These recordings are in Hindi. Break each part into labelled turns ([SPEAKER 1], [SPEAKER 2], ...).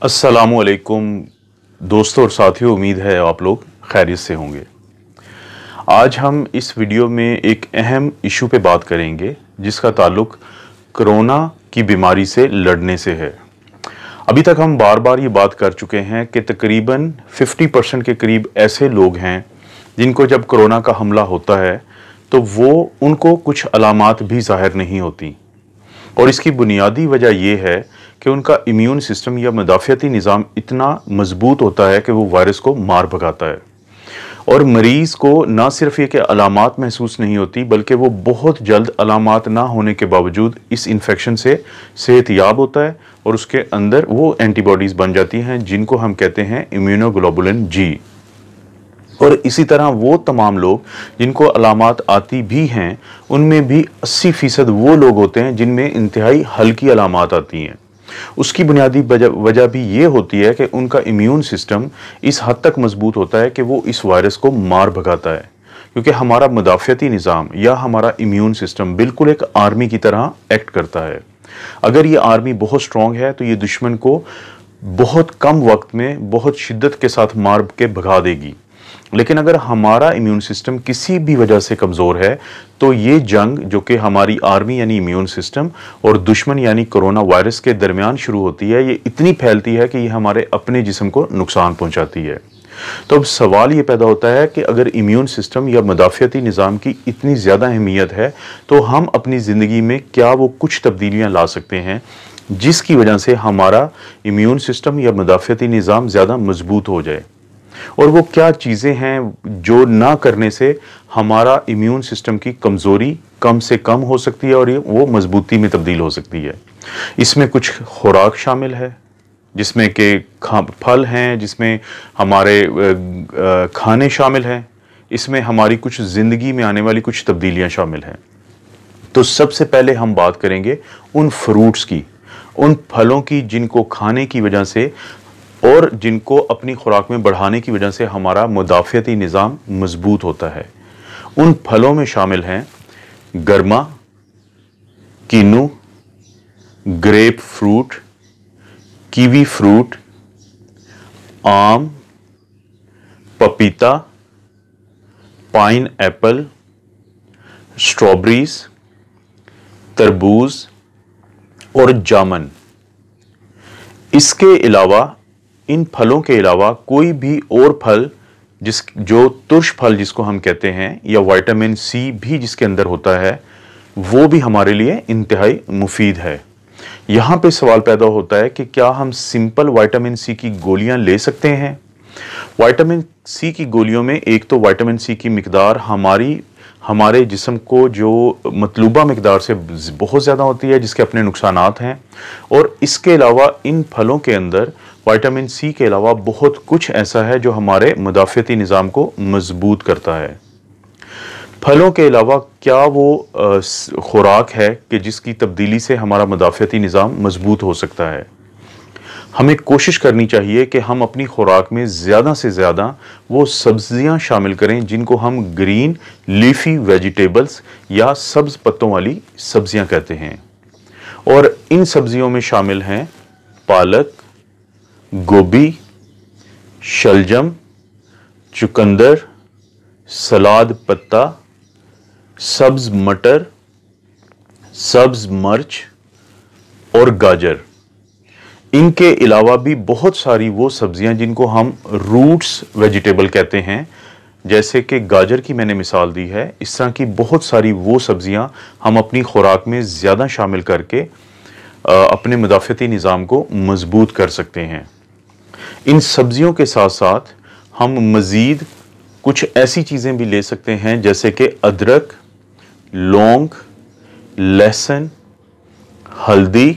[SPEAKER 1] अस्सलामुअलैकुम दोस्तों और साथियों, उम्मीद है आप लोग खैरियत से होंगे। आज हम इस वीडियो में एक अहम इशू पे बात करेंगे जिसका ताल्लुक कोरोना की बीमारी से लड़ने से है। अभी तक हम बार बार ये बात कर चुके हैं कि तकरीबन 50% के करीब ऐसे लोग हैं जिनको जब कोरोना का हमला होता है तो उनको कुछ अलामात भी ज़ाहिर नहीं होती, और इसकी बुनियादी वजह यह है कि उनका इम्यून सिस्टम या मदाफ़ियती निज़ाम इतना मजबूत होता है कि वो वायरस को मार भगाता है। और मरीज़ को ना सिर्फ ये कि अलामात महसूस नहीं होती, बल्कि वो बहुत जल्द अलामात ना होने के बावजूद इस इन्फेक्शन से सेहतयाब होता है और उसके अंदर वो एंटीबॉडीज़ बन जाती हैं जिनको हम कहते हैं इम्यूनोग्लोबुलिन जी। और इसी तरह वो तमाम लोग जिनको अलामात आती भी हैं, उनमें भी 80% वो लोग होते हैं जिनमें इंतहाई हल्की अलामात आती हैं। उसकी बुनियादी वजह भी ये होती है कि उनका इम्यून सिस्टम इस हद तक मजबूत होता है कि वो इस वायरस को मार भगाता है, क्योंकि हमारा मदाफ़ियती निज़ाम या हमारा इम्यून सिस्टम बिल्कुल एक आर्मी की तरह एक्ट करता है। अगर ये आर्मी बहुत स्ट्रॉन्ग है तो ये दुश्मन को बहुत कम वक्त में बहुत शिद्दत के साथ मार के भगा देगी। लेकिन अगर हमारा इम्यून सिस्टम किसी भी वजह से कमज़ोर है तो ये जंग, जो कि हमारी आर्मी यानी इम्यून सिस्टम और दुश्मन यानी कोरोना वायरस के दरमियान शुरू होती है, ये इतनी फैलती है कि ये हमारे अपने जिस्म को नुकसान पहुंचाती है। तो अब सवाल ये पैदा होता है कि अगर इम्यून सिस्टम या मदाफ़ियती निज़ाम की इतनी ज़्यादा अहमियत है तो हम अपनी ज़िंदगी में क्या वो कुछ तब्दीलियाँ ला सकते हैं जिसकी वजह से हमारा इम्यून सिस्टम या मदाफ़ियती निज़ाम ज़्यादा मजबूत हो जाए। और वो क्या चीज़ें हैं जो ना करने से हमारा इम्यून सिस्टम की कमज़ोरी कम से कम हो सकती है और वो मजबूती में तब्दील हो सकती है। इसमें कुछ खुराक शामिल है, जिसमें कि फल हैं, जिसमें हमारे खाने शामिल हैं, इसमें हमारी कुछ ज़िंदगी में आने वाली कुछ तब्दीलियाँ शामिल हैं। तो सबसे पहले हम बात करेंगे उन फ्रूट्स की, उन फलों की जिनको खाने की वजह से और जिनको अपनी खुराक में बढ़ाने की वजह से हमारा मुदाफ़ियती निज़ाम मजबूत होता है। उन फलों में शामिल हैं गर्मा, किन्नू, ग्रेप फ्रूट, कीवी फ्रूट, आम, पपीता, पाइन एप्पल, स्ट्रॉबेरीज, तरबूज और जामुन। इसके अलावा, इन फलों के अलावा कोई भी और फल जो तुर्श फल जिसको हम कहते हैं, या विटामिन सी भी जिसके अंदर होता है, वो भी हमारे लिए इंतहाई मुफीद है। यहाँ पे सवाल पैदा होता है कि क्या हम सिंपल विटामिन सी की गोलियां ले सकते हैं? विटामिन सी की गोलियों में एक तो विटामिन सी की मिकदार हमारे जिस्म को जो मतलूबा मिकदार से बहुत ज़्यादा होती है, जिसके अपने नुकसानात हैं। और इसके अलावा इन फलों के अंदर विटामिन सी के अलावा बहुत कुछ ऐसा है जो हमारे मुदाफ़ियती निज़ाम को मजबूत करता है। फलों के अलावा क्या वो खुराक है कि जिसकी तब्दीली से हमारा मुदाफ़ियती निज़ाम मजबूत हो सकता है? हमें कोशिश करनी चाहिए कि हम अपनी खुराक में ज़्यादा से ज़्यादा वो सब्जियां शामिल करें जिनको हम ग्रीन लीफी वेजिटेबल्स या सब्ज़ पत्तों वाली सब्जियां कहते हैं। और इन सब्जियों में शामिल हैं पालक, गोभी, शलजम, चुकंदर, सलाद पत्ता, सब्ज़ मटर, सब्ज़ मर्च और गाजर। इनके अलावा भी बहुत सारी वो सब्जियां जिनको हम रूट्स वेजिटेबल कहते हैं, जैसे कि गाजर की मैंने मिसाल दी है। इस तरह की बहुत सारी वो सब्जियां हम अपनी खुराक में ज़्यादा शामिल करके अपने मुदाफ़ियती निज़ाम को मजबूत कर सकते हैं। इन सब्जियों के साथ साथ हम मज़ीद कुछ ऐसी चीज़ें भी ले सकते हैं जैसे कि अदरक, लौंग, लहसुन, हल्दी,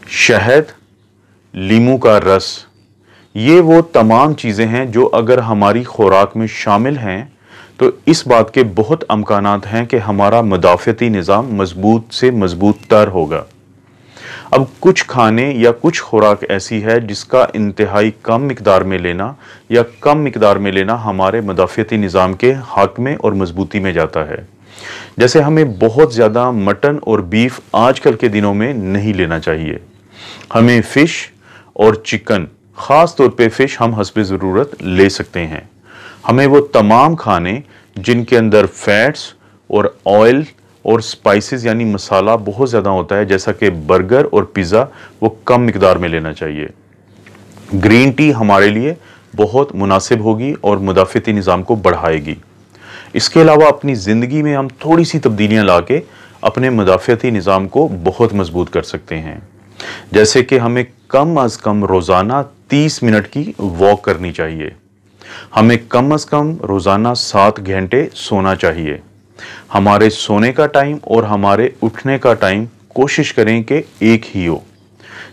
[SPEAKER 1] शहद, लीमू का रस। ये वो तमाम चीज़ें हैं जो अगर हमारी खुराक में शामिल हैं तो इस बात के बहुत अमकानात हैं कि हमारा मुदाफ़ियती निज़ाम मजबूत से मजबूत तर होगा। अब कुछ खाने या कुछ खुराक ऐसी है जिसका इंतहाई कम मिकदार में लेना या कम मिकदार में लेना हमारे मुदाफ़ियती निज़ाम के हक में और मजबूती में जाता है। जैसे हमें बहुत ज़्यादा मटन और बीफ आजकल के दिनों में नहीं लेना चाहिए। हमें फ़िश और चिकन, ख़ास तौर पे फ़िश हम हस्बे ज़रूरत ले सकते हैं। हमें वो तमाम खाने जिनके अंदर फैट्स और ऑयल और स्पाइसेस यानी मसाला बहुत ज़्यादा होता है, जैसा कि बर्गर और पिज़्ज़ा, वो कम मिकदार में लेना चाहिए। ग्रीन टी हमारे लिए बहुत मुनासिब होगी और मुदाफ़ती निज़ाम को बढ़ाएगी। इसके अलावा अपनी ज़िंदगी में हम थोड़ी सी तब्दीलियाँ ला के अपने मुदाफ़ती निज़ाम को बहुत मजबूत कर सकते हैं। जैसे कि हमें कम अज़ कम रोज़ाना 30 मिनट की वॉक करनी चाहिए। हमें कम अज़ कम रोज़ाना 7 घंटे सोना चाहिए। हमारे सोने का टाइम और हमारे उठने का टाइम कोशिश करें कि एक ही हो।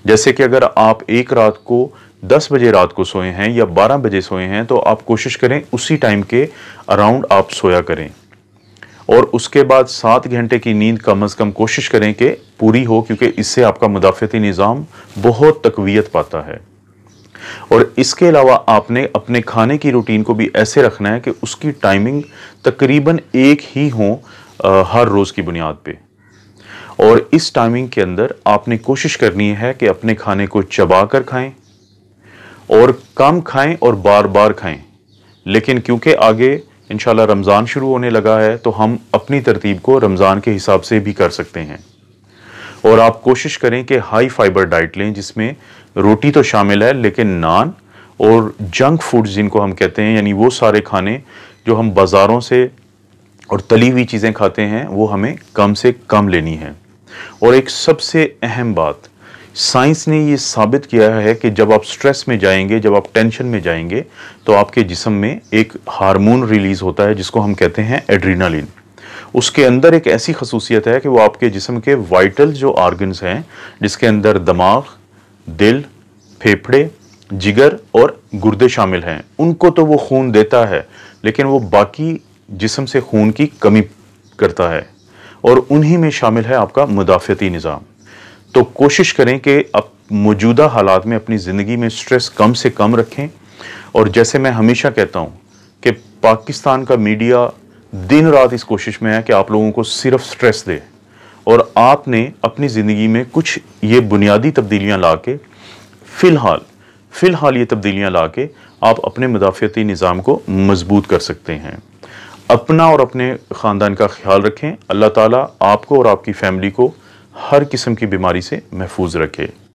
[SPEAKER 1] जैसे कि अगर आप एक रात को 10 बजे रात को सोए हैं या 12 बजे सोए हैं, तो आप कोशिश करें उसी टाइम के अराउंड आप सोया करें। और उसके बाद 7 घंटे की नींद कम अज़ कम कोशिश करें कि पूरी हो, क्योंकि इससे आपका मुदाफ़ती निज़ाम बहुत तक़वियत पाता है। और इसके अलावा आपने अपने खाने की रूटीन को भी ऐसे रखना है कि उसकी टाइमिंग तकरीबन एक ही हो हर रोज़ की बुनियाद पे। और इस टाइमिंग के अंदर आपने कोशिश करनी है कि अपने खाने को चबा कर खाएं और कम खाएं और बार बार खाएं। लेकिन क्योंकि आगे इंशाल्लाह रमज़ान शुरू होने लगा है, तो हम अपनी तरतीब को रमज़ान के हिसाब से भी कर सकते हैं। और आप कोशिश करें कि हाई फाइबर डाइट लें, जिसमें रोटी तो शामिल है लेकिन नान और जंक फूड्स जिनको हम कहते हैं, यानी वो सारे खाने जो हम बाज़ारों से और तली हुई चीज़ें खाते हैं, वो हमें कम से कम लेनी है। और एक सबसे अहम बात, साइंस ने ये साबित किया है कि जब आप स्ट्रेस में जाएंगे, जब आप टेंशन में जाएंगे, तो आपके जिस्म में एक हार्मोन रिलीज़ होता है जिसको हम कहते हैं एड्रीनालिन। उसके अंदर एक ऐसी खसूसियत है कि वो आपके जिस्म के वाइटल जो ऑर्गन्स हैं, जिसके अंदर दिमाग, दिल, फेफड़े, जिगर और गुर्दे शामिल हैं, उनको तो वो खून देता है, लेकिन वो बाकी जिस्म से खून की कमी करता है। और उन्हीं में शामिल है आपका मुदाफ़ती निज़ाम। तो कोशिश करें कि अब मौजूदा हालात में अपनी ज़िंदगी में स्ट्रेस कम से कम रखें। और जैसे मैं हमेशा कहता हूँ कि पाकिस्तान का मीडिया दिन रात इस कोशिश में है कि आप लोगों को सिर्फ स्ट्रेस दे, और आपने अपनी ज़िंदगी में कुछ ये बुनियादी तब्दीलियाँ ला के फ़िलहाल ये तब्दीलियाँ ला के आप अपने मुदाफ़ती निज़ाम को मजबूत कर सकते हैं। अपना और अपने ख़ानदान का ख्याल रखें। अल्लाह ताला आपको और आपकी फ़ैमिली को हर किस्म की बीमारी से महफूज रखे।